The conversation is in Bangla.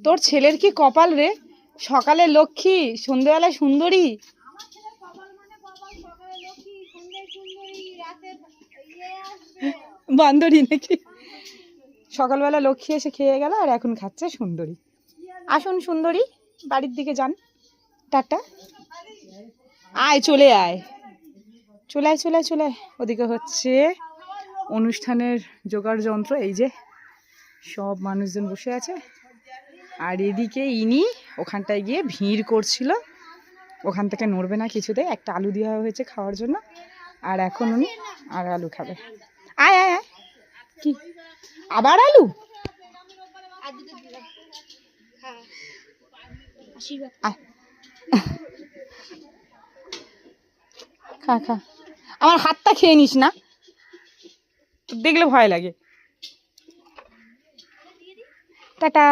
তোর ছেলের কি কপাল রে, সকালে লক্ষ্মী সন্ধ্যেবেলায় সুন্দরী। বান্দরী নাকি? সকালবেলা লক্ষ্মী এসে খেয়ে গেল আর এখন খাচ্ছে সুন্দরী। আসুন সুন্দরী, বাড়ির দিকে যান, টাটা। আয় চলে আয়, চলে আয় চলে আয় চলে আয়। ওদিকে হচ্ছে অনুষ্ঠানের জোগাড় যন্ত্র, এই যে সব মানুষজন বসে আছে। আর এদিকে ইনি ওখানটায় গিয়ে ভিড় করছিল, ওখান থেকে নড়বে না কিছুতে। একটা আলু দেওয়া হয়েছে খাওয়ার জন্য, আর এখন উনি আর আলু খাবে। আয় আয় আয়, কি আবার আলু? খা খা, আমার হাতটা খেয়ে নিস না, দেখলে ভয় লাগে। টাটা।